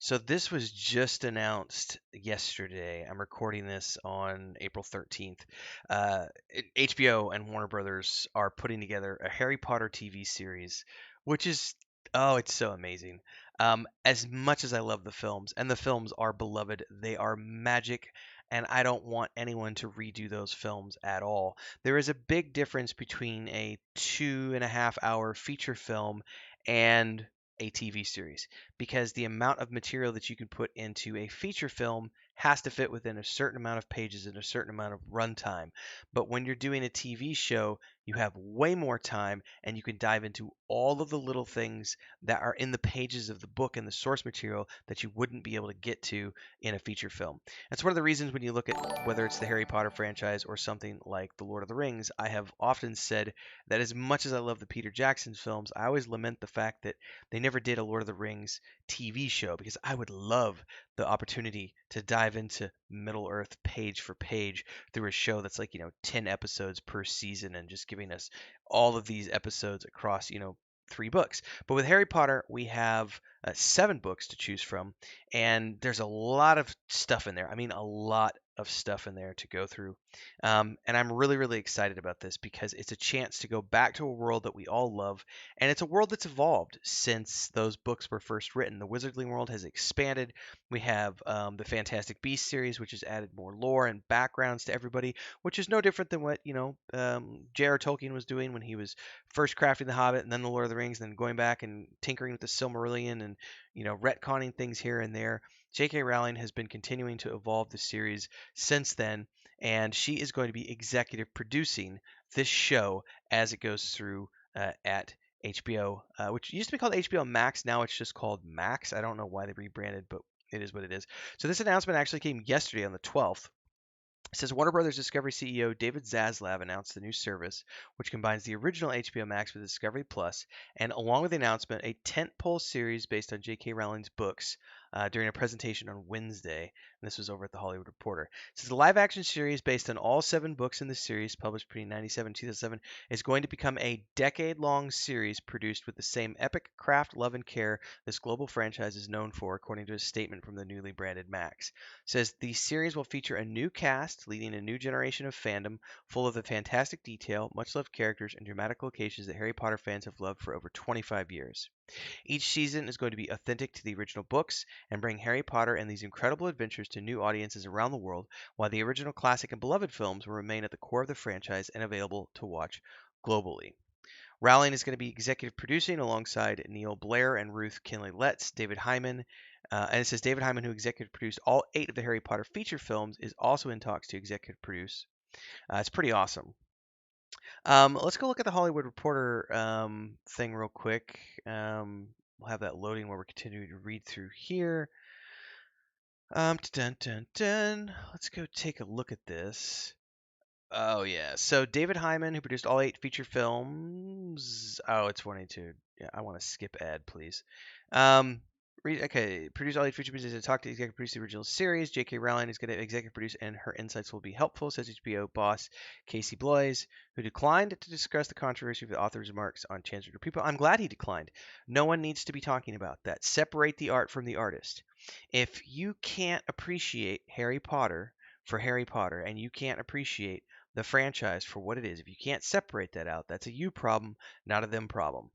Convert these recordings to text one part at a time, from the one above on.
So this was just announced yesterday. I'm recording this on April 13th. HBO and Warner Brothers are putting together a Harry Potter TV series, which is, oh, it's so amazing. As much as I love the films, and the films are beloved, they are magic, and I don't want anyone to redo those films at all. There is a big difference between a 2.5 hour feature film and a TV series because the amount of material that you can put into a feature film has to fit within a certain amount of pages and a certain amount of runtime. But when you're doing a TV show, you have way more time and you can dive into all of the little things that are in the pages of the book and the source material that you wouldn't be able to get to in a feature film. That's one of the reasons when you look at whether it's the Harry Potter franchise or something like The Lord of the Rings, I have often said that as much as I love the Peter Jackson films, I always lament the fact that they never did a Lord of the Rings TV show because I would love the opportunity to dive into Middle Earth page for page through a show that's like, 10 episodes per season and just giving us all of these episodes across, 3 books. But with Harry Potter, we have 7 books to choose from, and there's a lot of stuff in there. I mean, a lot of stuff in there to go through. And I'm really, really excited about this because it's a chance to go back to a world that we all love, and it's a world that's evolved since those books were first written. The Wizarding World has expanded. We have the Fantastic Beasts series, which has added more lore and backgrounds to everybody, which is no different than what J.R. Tolkien was doing when he was first crafting The Hobbit and then The Lord of the Rings, and then going back and tinkering with the Silmarillion and retconning things here and there. J.K. Rowling has been continuing to evolve the series since then, and she is going to be executive producing this show as it goes through at HBO, which used to be called HBO Max. Now it's just called Max. I don't know why they rebranded, but it is what it is. So this announcement actually came yesterday on the 12th. It says Warner Brothers Discovery CEO David Zaslav announced the new service, which combines the original HBO Max with Discovery Plus, and along with the announcement, a tentpole series based on J.K. Rowling's books during a presentation on Wednesday. And this was over at the Hollywood Reporter. It says the live-action series based on all 7 books in the series, published between 1997 and 2007, is going to become a decade-long series produced with the same epic craft, love, and care this global franchise is known for, according to a statement from the newly branded Max. Says the series will feature a new cast, leading a new generation of fandom, full of the fantastic detail, much loved characters, and dramatic locations that Harry Potter fans have loved for over 25 years. Each season is going to be authentic to the original books and bring Harry Potter and these incredible adventures to new audiences around the world, while the original classic and beloved films will remain at the core of the franchise and available to watch globally. Rowling is going to be executive producing alongside Neil Blair and Ruth Kinley Letts, David Hyman. And it says David Hyman, who executive produced all 8 of the Harry Potter feature films, is also in talks to executive produce. It's pretty awesome. Let's go look at the Hollywood Reporter thing real quick. We'll have that loading while we're continuing to read through here. Dun, dun, dun. Let's go take a look at this. Oh yeah. So David Hyman, who produced all 8 feature films. Oh, it's 22. Yeah, I want to skip ad, please. Um, okay. Produced all 8 feature films and talk to executive produce the original series. J.K. Rowling is going to executive produce, and her insights will be helpful, says HBO boss Casey Bloys, who declined to discuss the controversy of the author's remarks on transgender people. I'm glad he declined. No one needs to be talking about that. Separate the art from the artist. If you can't appreciate Harry Potter for Harry Potter, and you can't appreciate the franchise for what it is. If you can't separate that out, that's a you problem, not a them problem.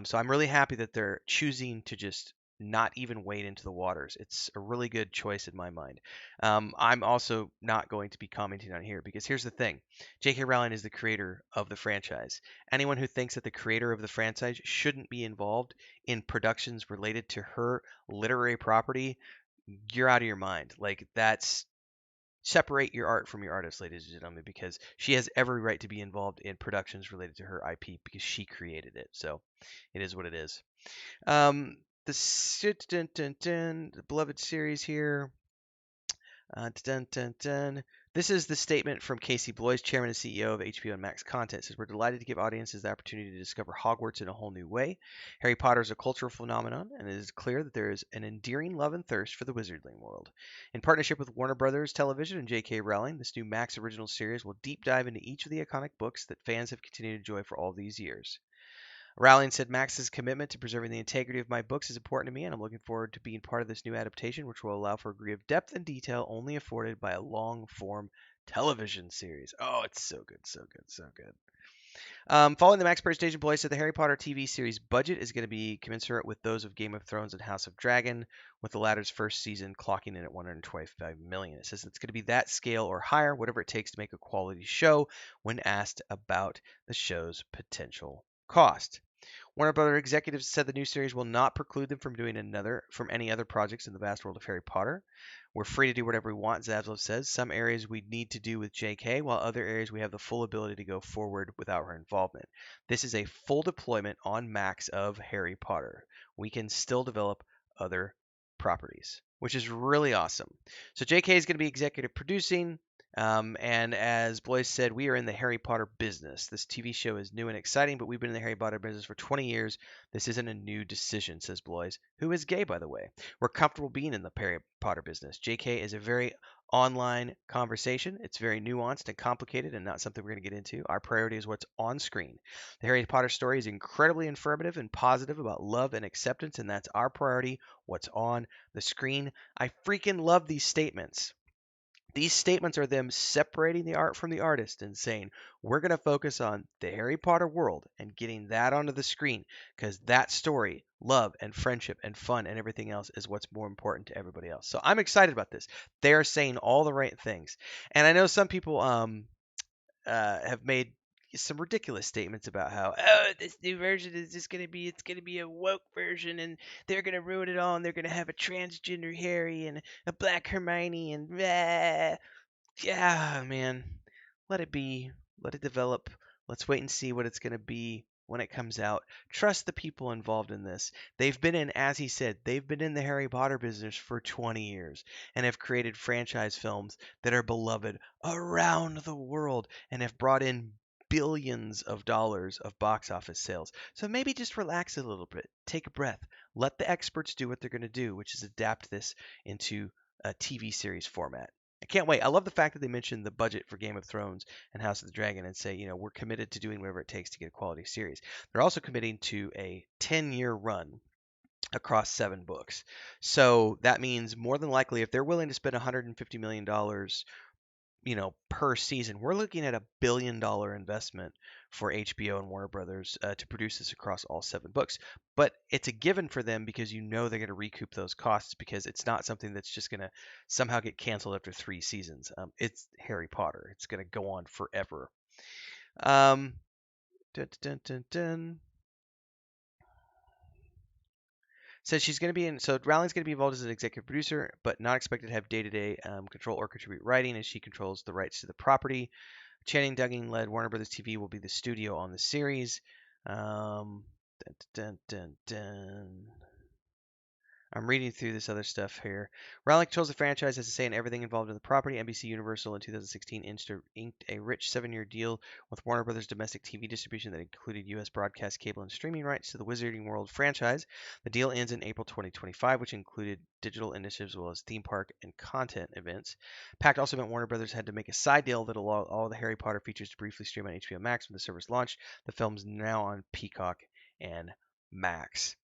So I'm really happy that they're choosing to just not even wade into the waters. It's a really good choice in my mind. I'm also not going to be commenting on here because here's the thing: J.K. Rowling is the creator of the franchise. Anyone who thinks that the creator of the franchise shouldn't be involved in productions related to her literary property, you're out of your mind. Like that's separate your art from your artist, ladies and gentlemen, because she has every right to be involved in productions related to her IP because she created it. So it is what it is. The beloved series here. Dun, dun, dun. This is the statement from Casey Bloys, chairman and CEO of HBO and Max Content. It says, we're delighted to give audiences the opportunity to discover Hogwarts in a whole new way. Harry Potter is a cultural phenomenon, and it is clear that there is an endearing love and thirst for the Wizarding world. In partnership with Warner Brothers Television and J.K. Rowling, this new Max original series will deep dive into each of the iconic books that fans have continued to enjoy for all these years. Rowling said Max's commitment to preserving the integrity of my books is important to me, and I'm looking forward to being part of this new adaptation, which will allow for a degree of depth and detail only afforded by a long form television series. Oh, it's so good, so good, so good. Following the Max presentation, Boy said the Harry Potter TV series budget is going to be commensurate with those of Game of Thrones and House of Dragon, with the latter's first season clocking in at 125 million. It says it's going to be that scale or higher, whatever it takes to make a quality show. When asked about the show's potential cost, Warner Brother executives said the new series will not preclude them from any other projects in the vast world of Harry Potter. We're free to do whatever we want, Zaslav says. Some areas we need to do with JK, while other areas we have the full ability to go forward without her involvement. This is a full deployment on Max of Harry Potter. We can still develop other properties, which is really awesome. So JK is going to be executive producing. And as Blois said, we are in the Harry Potter business. This TV show is new and exciting, but we've been in the Harry Potter business for 20 years. This isn't a new decision, says Blois, who is gay, by the way. We're comfortable being in the Harry Potter business. JK is a very online conversation. It's very nuanced and complicated and not something we're going to get into. Our priority is what's on screen. The Harry Potter story is incredibly informative and positive about love and acceptance, and that's our priority, what's on the screen. I freaking love these statements. These statements are them separating the art from the artist and saying, we're going to focus on the Harry Potter world and getting that onto the screen because that story, love and friendship and fun and everything else is what's more important to everybody else. So I'm excited about this. They are saying all the right things. And I know some people have made some ridiculous statements about how this new version is just gonna be a woke version and they're gonna ruin it all and they're gonna have a transgender Harry and a black Hermione and yeah, man, let it be, let it develop. Let's wait and see what it's gonna be when it comes out. Trust the people involved in this. They've been in, as he said, they've been in the Harry Potter business for 20 years and have created franchise films that are beloved around the world and have brought in billions of dollars of box office sales. So maybe just relax a little bit, take a breath, let the experts do what they're going to do, which is adapt this into a TV series format. I can't wait. I love the fact that they mentioned the budget for Game of Thrones and House of the Dragon and say, we're committed to doing whatever it takes to get a quality series. They're also committing to a 10-year run across 7 books. So that means more than likely, if they're willing to spend $150 million per season, we're looking at $1 billion investment for HBO and Warner Brothers to produce this across all 7 books. But it's a given for them because they're going to recoup those costs because it's not something that's just going to somehow get canceled after 3 seasons. It's Harry Potter. It's going to go on forever. Dun, dun, dun, dun, dun. Says she's going to be in. So Rowling's going to be involved as an executive producer, but not expected to have day-to-day control or contribute writing, as she controls the rights to the property. Channing Duggan-led Warner Brothers TV will be the studio on the series. Dun, dun, dun, dun. I'm reading through this other stuff here. Rowling controls the franchise, has to say in everything involved in the property. NBC Universal in 2016 inked a rich 7-year deal with Warner Brothers domestic TV distribution that included U.S. broadcast, cable, and streaming rights to the Wizarding World franchise. The deal ends in April 2025, which included digital initiatives as well as theme park and content events. Pact also meant Warner Brothers had to make a side deal that allowed all the Harry Potter features to briefly stream on HBO Max when the service launched. The film's now on Peacock and Max.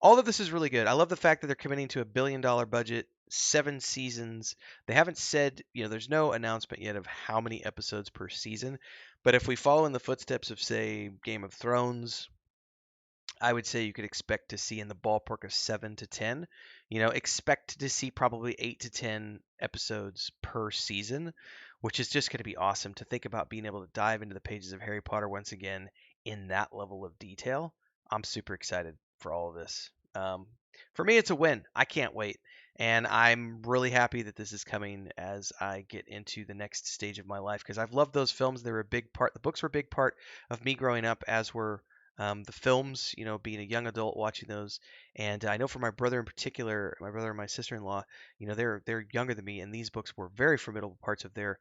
All of this is really good. I love the fact that they're committing to $1 billion budget, 7 seasons. They haven't said, there's no announcement yet of how many episodes per season. But if we follow in the footsteps of, say, Game of Thrones, I would say you could expect to see in the ballpark of 7 to 10. Expect to see probably 8 to 10 episodes per season, which is just going to be awesome to think about being able to dive into the pages of Harry Potter once again in that level of detail. I'm super excited for all of this. For me, it's a win. I can't wait. And I'm really happy that this is coming as I get into the next stage of my life because I've loved those films. They were a big part. The books were a big part of me growing up, as were the films, being a young adult watching those. And I know for my brother in particular, my brother and my sister-in-law, they're younger than me, and these books were very formidable parts of their,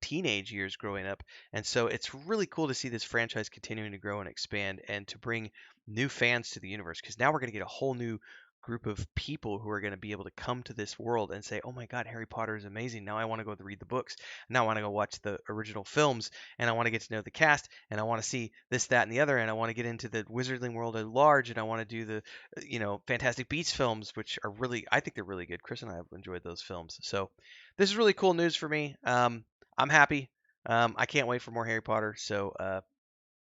teenage years growing up. And so it's really cool to see this franchise continuing to grow and expand and to bring new fans to the universe because now we're going to get a whole new group of people who are going to be able to come to this world and say, "Oh my God, Harry Potter is amazing. Now I want to go read the books. Now I want to go watch the original films, and I want to get to know the cast, and I want to see this, that, and the other, and I want to get into the Wizarding world at large, and I want to do the, Fantastic Beasts films, which are really, I think they're really good. Chris and I have enjoyed those films. So this is really cool news for me. I'm happy. I can't wait for more Harry Potter. So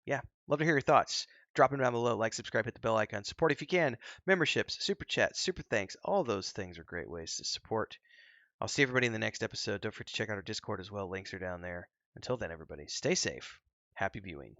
yeah, love to hear your thoughts. Drop them down below. Like, subscribe, hit the bell icon. Support if you can. Memberships, super chats, super thanks. All those things are great ways to support. I'll see everybody in the next episode. Don't forget to check out our Discord as well. Links are down there. Until then, everybody, stay safe. Happy viewing.